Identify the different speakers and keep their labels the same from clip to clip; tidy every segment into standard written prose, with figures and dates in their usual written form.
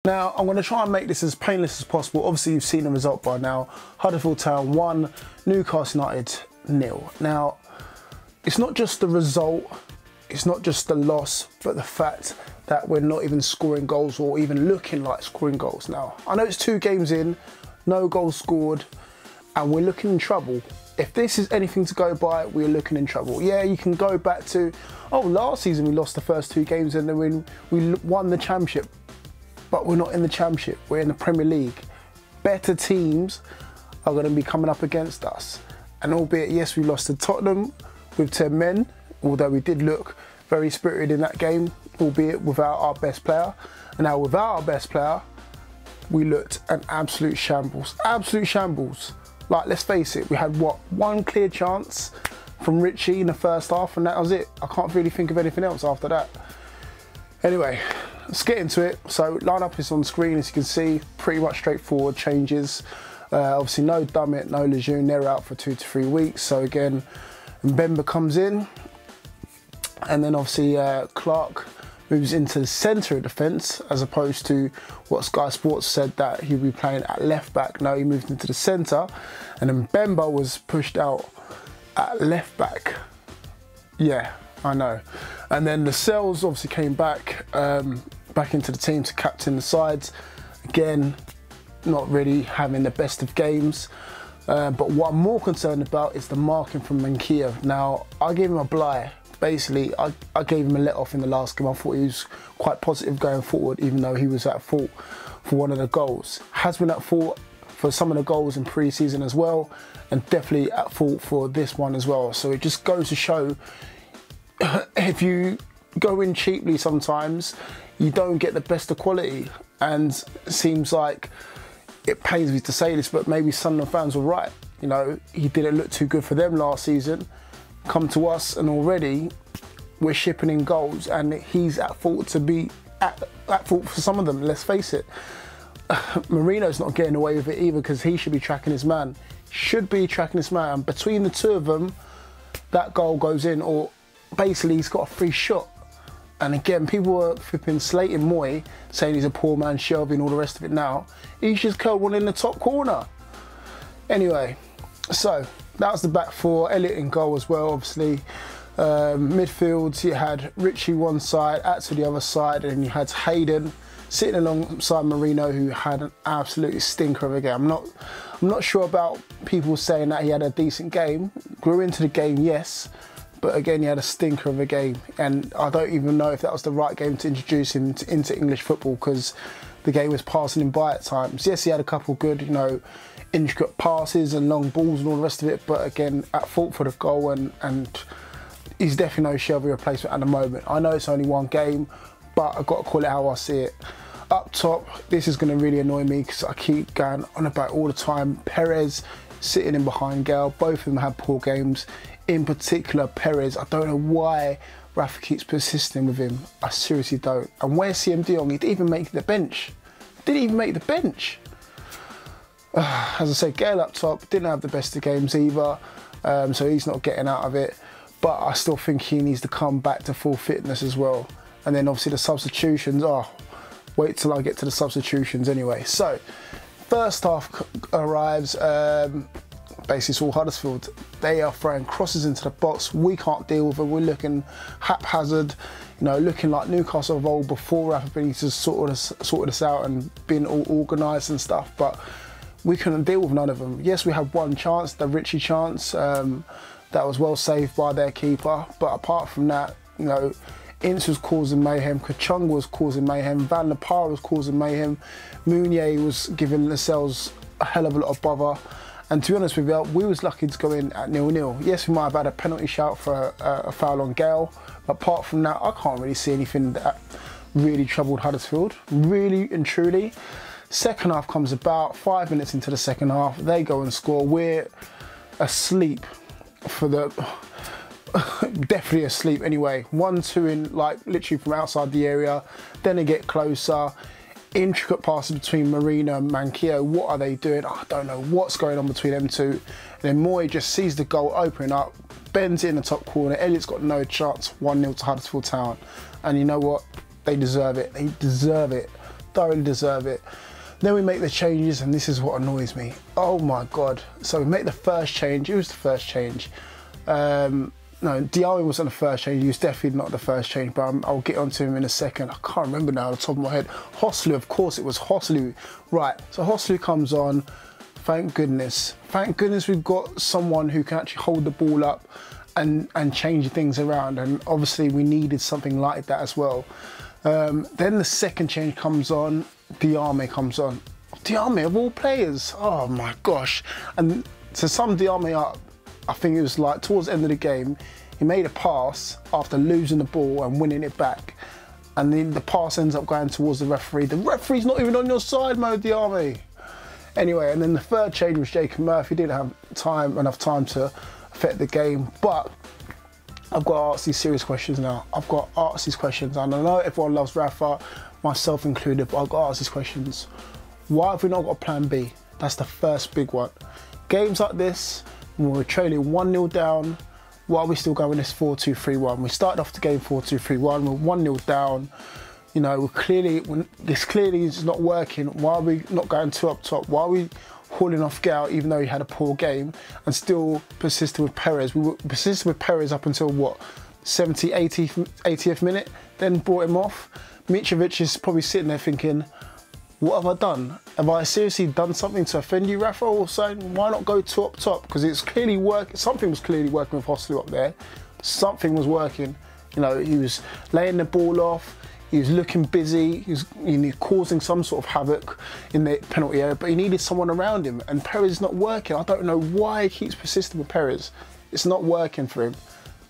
Speaker 1: Now, I'm going to try and make this as painless as possible. Obviously, you've seen the result by now. Huddersfield Town 1, Newcastle United 0. Now, it's not just the result, it's not just the loss, but the fact that we're not even scoring goals or even looking like scoring goals now. I know it's 2 games in, no goals scored, and we're looking in trouble. If this is anything to go by, we're looking in trouble. Yeah, you can go back to, oh, last season we lost the first 2 games and then we won the championship. But we're not in the championship, we're in the Premier League. Better teams are going to be coming up against us. And albeit, yes, we lost to Tottenham with 10 men, although we did look very spirited in that game, albeit without our best player. And now without our best player, we looked an absolute shambles. Absolute shambles. Like, let's face it, we had what, 1 clear chance from Richie in the first half, and that was it. I can't really think of anything else after that. Anyway, let's get into it. So lineup is on screen, as you can see, pretty much straightforward changes. Obviously no Dummett, no Lejeune, they're out for 2 to 3 weeks. So again, Mbemba comes in, and then obviously Clark moves into the centre of defence, as opposed to what Sky Sports said that he'd be playing at left back. No, he moved into the centre, and then Mbemba was pushed out at left back. Yeah, I know. And then the Lascelles obviously came back into the team to captain the sides. Again, not really having the best of games. But what I'm more concerned about is the marking from Manquillo. Now, I gave him a bligh. Basically, I gave him a let-off in the last game. I thought he was quite positive going forward, even though he was at fault for one of the goals. Has been at fault for some of the goals in pre-season as well, and definitely at fault for this one as well. So it just goes to show, if you go in cheaply sometimes, you don't get the best of quality. And it seems like, it pains me to say this, but maybe Sunderland fans were right. You know, he didn't look too good for them last season. Come to us, and already we're shipping in goals, and he's at fault to be at fault for some of them. Let's face it. Marino's not getting away with it either, because he should be tracking his man. Should be tracking his man. Between the 2 of them, that goal goes in, or basically he's got a free shot. And again, people were flipping slating Moy, saying he's a poor man, Shelby and all the rest of it now. He's just curled one in the top corner. Anyway, so that was the back 4. Elliott in goal as well, obviously. Midfield, you had Richie one side, Atsu the other side, and you had Hayden sitting alongside Marino, who had an absolute stinker of a game. I'm not sure about people saying that he had a decent game. Grew into the game, yes. But again, he had a stinker of a game, and I don't even know if that was the right game to introduce him into English football, because the game was passing him by at times. Yes, he had a couple good, you know, intricate passes and long balls and all the rest of it, but again, at fault for the goal, and he's definitely no Shelby replacement at the moment. I know it's only 1 game, but I've got to call it how I see it. Up top, this is going to really annoy me, because I keep going on about all the time. Perez sitting in behind Gale, both of them had poor games. In particular, Perez, I don't know why Rafa keeps persisting with him. I seriously don't. And where's CM De Jong? He didn't even make the bench. Didn't even make the bench. As I said, Gale up top, didn't have the best of games either. So he's not getting out of it. But I still think he needs to come back to full fitness as well. And then obviously the substitutions, wait till I get to the substitutions anyway. So, first half arrives. Basically, it's all Huddersfield. They are throwing crosses into the box. We can't deal with it. We're looking haphazard, you know, looking like Newcastle of old before Rafa Benitez sorted us out and been all organised and stuff. But we couldn't deal with none of them. Yes, we had 1 chance, the Richie chance, that was well saved by their keeper. But apart from that, you know, Ince was causing mayhem, Kachung was causing mayhem, Van der Par was causing mayhem, Mounier was giving Lascelles a hell of a lot of bother. And to be honest with you, we was lucky to go in at 0-0. Yes, we might have had a penalty shout for a foul on Gale. But apart from that, I can't really see anything that really troubled Huddersfield. Really and truly. Second half comes about, 5 minutes into the second half. They go and score. We're asleep for the... definitely asleep anyway. 1-2 in, like, literally from outside the area. Then they get closer. Intricate passes between Marino and Manquillo. What are they doing? I don't know what's going on between them 2. And then Moy just sees the goal opening up, bends it in the top corner. Elliott's got no chance. 1-0 to Huddersfield Town. And you know what? They deserve it. They deserve it. thoroughly deserve it. Then we make the changes, and this is what annoys me. Oh my God. So we make the first change. It was the first change. No, Diallo wasn't the first change. He was definitely not the first change, but I'll get onto him in a second. I can't remember now off the top of my head. Hoslu, of course it was Hoslu. Right, so Hoslu comes on. Thank goodness. Thank goodness we've got someone who can actually hold the ball up and change things around. And obviously we needed something like that as well. Then the second change comes on. Diame comes on. Diame of all players. Oh my gosh. And to sum Diame up, I think it was like towards the end of the game, he made a pass after losing the ball and winning it back. And then the pass ends up going towards the referee. The referee's not even on your side, Mo Diame. Anyway, and then the third change was Jacob Murphy. Didn't have enough time to affect the game. But I've got to ask these serious questions now. I've got to ask these questions. And I know everyone loves Rafa, myself included, but I've got to ask these questions. Why have we not got a plan B? That's the first big one. Games like this, when we're trailing 1-0 down, why are we still going this 4-2-3-1? We started off the game 4-2-3-1, we're 1-0 down. You know, this clearly is not working. Why are we not going 2 up top? Why are we hauling off Gal even though he had a poor game and still persisting with Perez? We were persisting with Perez up until what, 70, 80th minute, then brought him off. Mitrovic is probably sitting there thinking, what have I done? Have I seriously done something to offend you, Rafa? Or saying, why not go 2 up top? Because it's clearly working. Something was clearly working with Hoslu up there. Something was working. You know, he was laying the ball off. He was looking busy. He was causing some sort of havoc in the penalty area, but he needed someone around him. And Perez is not working. I don't know why he keeps persisting with Perez. It's not working for him.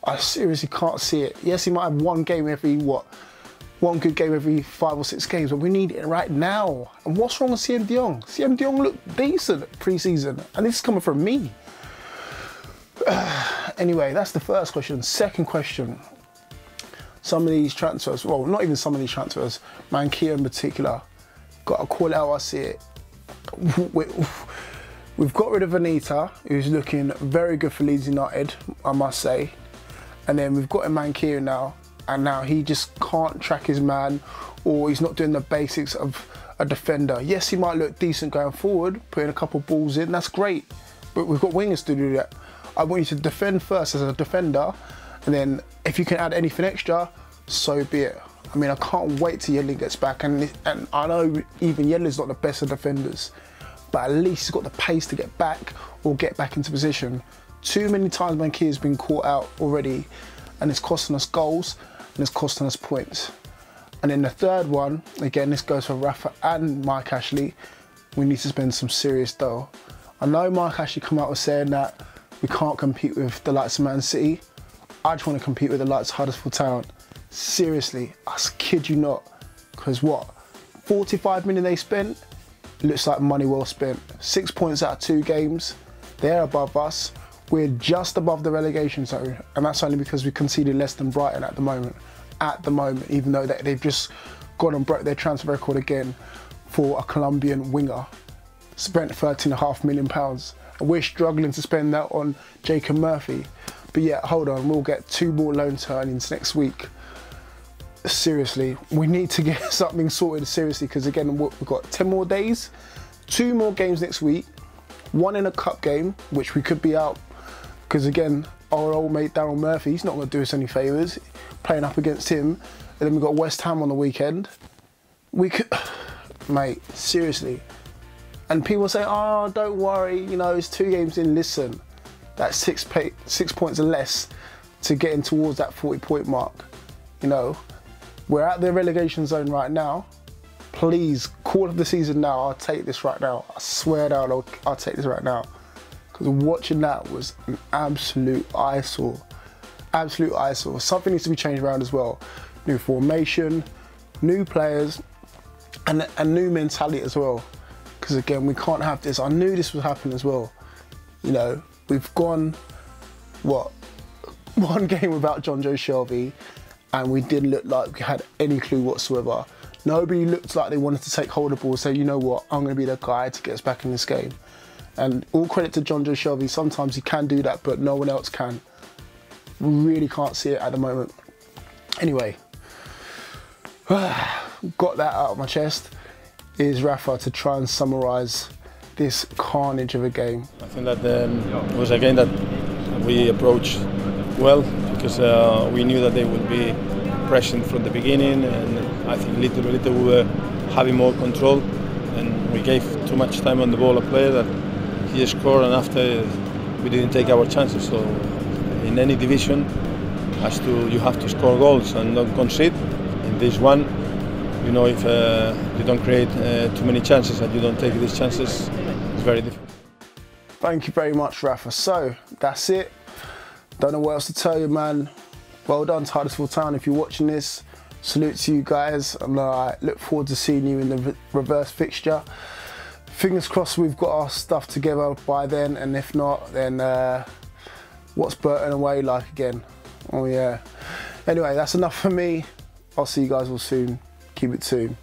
Speaker 1: I seriously can't see it. Yes, he might have one game every, what, one good game every 5 or 6 games, but we need it right now. And what's wrong with CM De Jong? CM De Jong looked decent pre-season, and this is coming from me. Anyway, that's the first question. Second question. Some of these transfers, well, not even some of these transfers, Manquillo in particular, got to call it out, I see it. We've got rid of Anita, who's looking very good for Leeds United, I must say. And then we've got a Manquillo now, and now he just can't track his man, or he's not doing the basics of a defender. Yes, he might look decent going forward, putting a couple of balls in, that's great. But we've got wingers to do that. I want you to defend first as a defender, and then if you can add anything extra, so be it. I mean, I can't wait till Yedlin gets back, and I know even Yedlin's not the best of defenders, but at least he's got the pace to get back or get back into position. Too many times Manquillo's been caught out already, and it's costing us goals and it's costing us points. And then the third one, again, this goes for Rafa and Mike Ashley, we need to spend some serious dough. I know Mike Ashley come out with saying that we can't compete with the likes of Man City. I just want to compete with the likes of Huddersfield Town. Seriously, I kid you not. Because what, 45 million they spent? Looks like money well spent. 6 points out of 2 games. They're above us. We're just above the relegation zone. And that's only because we conceded less than Brighton at the moment. At the moment, even though they've just gone and broke their transfer record again for a Colombian winger. Spent £13.5 million. And we're struggling to spend that on Jacob Murphy. But yeah, hold on, we'll get 2 more loan turnings next week. Seriously, we need to get something sorted seriously, because again, we've got 10 more days, 2 more games next week, 1 in a cup game, which we could be out, because again, our old mate Daryl Murphy, he's not going to do us any favours, playing up against him. And then we've got West Ham on the weekend. We could, mate, seriously. And people say, oh, don't worry, you know, it's 2 games in. Listen, that's 6 points or less to getting towards that 40-point mark. You know, we're at the relegation zone right now. Please, call of the season now. I'll take this right now. I swear down, I'll take this right now. Because watching that was an absolute eyesore. Absolute eyesore. Something needs to be changed around as well. New formation, new players, and a new mentality as well. Because again, we can't have this. I knew this would happen as well. You know, we've gone, what, 1 game without John Joe Shelby, and we didn't look like we had any clue whatsoever. Nobody looked like they wanted to take hold of the ball and say, you know what, I'm going to be the guy to get us back in this game. And all credit to John Joe Shelby, sometimes he can do that, but no one else can. We really can't see it at the moment. Anyway, got that out of my chest. is Rafa to try and summarise this carnage of a game.
Speaker 2: I think that it was a game that we approached well, because we knew that they would be pressing from the beginning, and I think little by little we were having more control, and we gave too much time on the ball a player that he scored, and after we didn't take our chances. So in any division, you have to score goals and not concede. In this one, you know, if you don't create too many chances and you don't take these chances, it's very difficult.
Speaker 1: Thank you very much, Rafa. So that's it. Don't know what else to tell you, man. Well done to Huddersfield Town. If you're watching this, salute to you guys, and I look forward to seeing you in the reverse fixture. Fingers crossed we've got our stuff together by then, and if not, then what's Burton away like again? Oh yeah. Anyway, that's enough for me. I'll see you guys all soon. Keep it tuned.